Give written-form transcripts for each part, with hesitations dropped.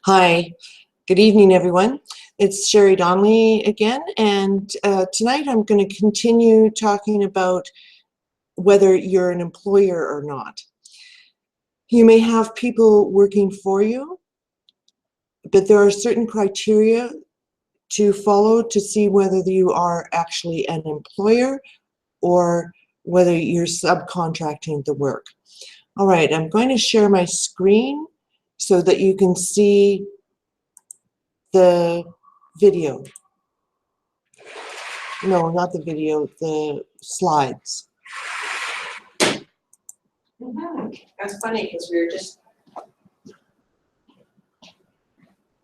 Hi, good evening, everyone. It's Sherry Donnelly again, and tonight I'm going to continue talking about whether you're an employer or not. You may have people working for you, but there are certain criteria to follow to see whether you are actually an employer or whether you're subcontracting the work. All right, I'm going to share my screen so that you can see the video. No, not the video, the slides. That's funny because we were just...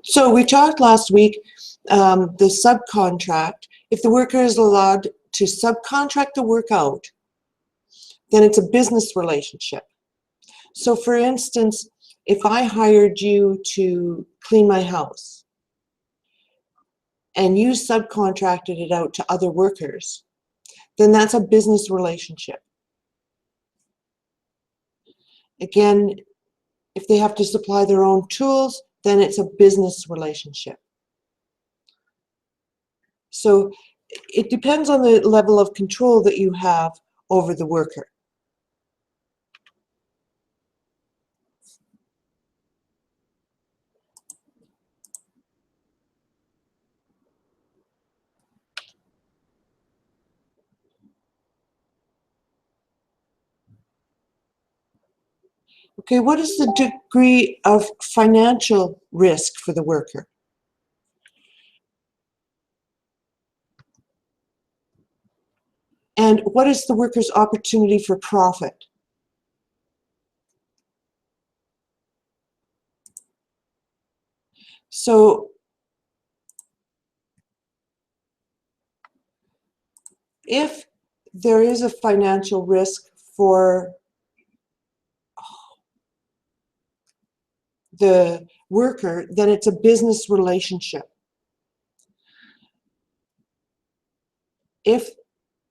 So we talked last week, the subcontract. If the worker is allowed to subcontract the work out, then it's a business relationship. So for instance, if I hired you to clean my house and you subcontracted it out to other workers, then that's a business relationship. Again, if they have to supply their own tools, then it's a business relationship. So it depends on the level of control that you have over the worker. Okay, what is the degree of financial risk for the worker? And what is the worker's opportunity for profit? So if there is a financial risk for the worker, then it's a business relationship. If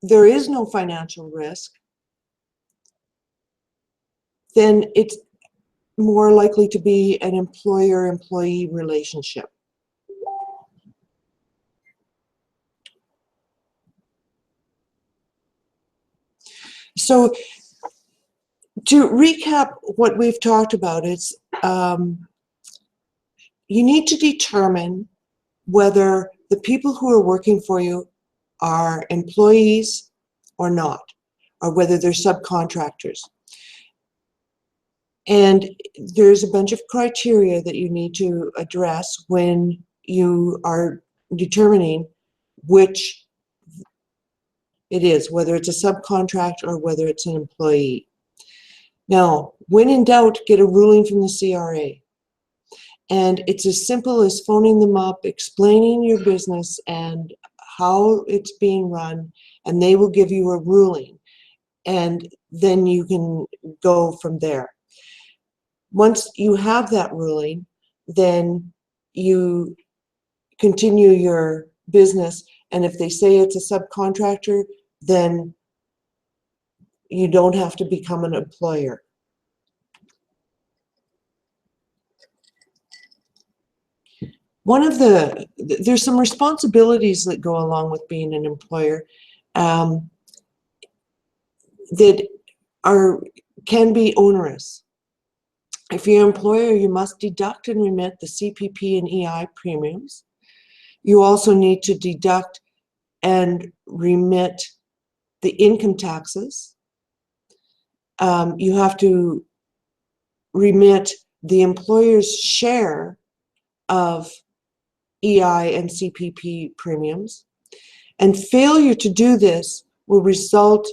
there is no financial risk, then it's more likely to be an employer-employee relationship. So to recap what we've talked about, it's you need to determine whether the people who are working for you are employees or not, or whether they're subcontractors. And there's a bunch of criteria that you need to address when you are determining which it is, whether it's a subcontract or whether it's an employee. Now, when in doubt, get a ruling from the CRA. And it's as simple as phoning them up, explaining your business and how it's being run, and they will give you a ruling. And then you can go from there. Once you have that ruling, then you continue your business. And if they say it's a subcontractor, then you don't have to become an employer. There's some responsibilities that go along with being an employer that can be onerous. If you're an employer, you must deduct and remit the CPP and EI premiums. You also need to deduct and remit the income taxes. You have to remit the employer's share of EI and CPP premiums. And failure to do this will result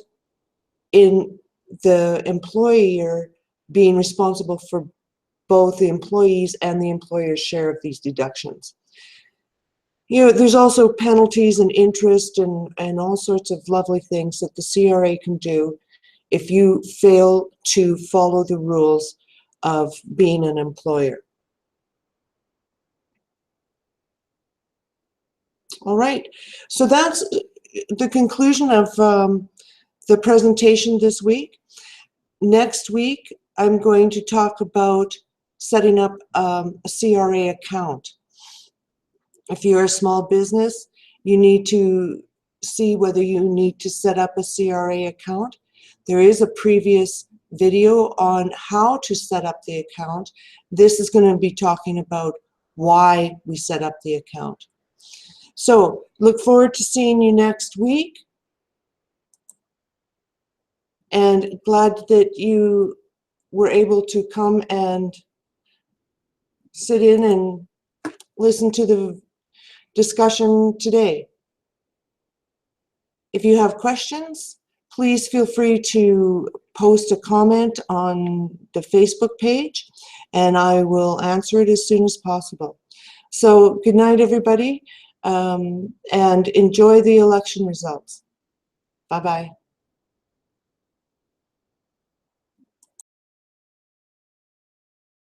in the employer being responsible for both the employees and the employer's share of these deductions. You know, there's also penalties and interest and all sorts of lovely things that the CRA can do if you fail to follow the rules of being an employer. All right, so that's the conclusion of the presentation this week. Next week, I'm going to talk about setting up a CRA account. If you're a small business, you need to see whether you need to set up a CRA account. There is a previous video on how to set up the account. This is going to be talking about why we set up the account. So look forward to seeing you next week, and glad that you were able to come and sit in and listen to the discussion today. If you have questions, please feel free to post a comment on the Facebook page, and I will answer it as soon as possible. So good night, everybody, and enjoy the election results. Bye-bye.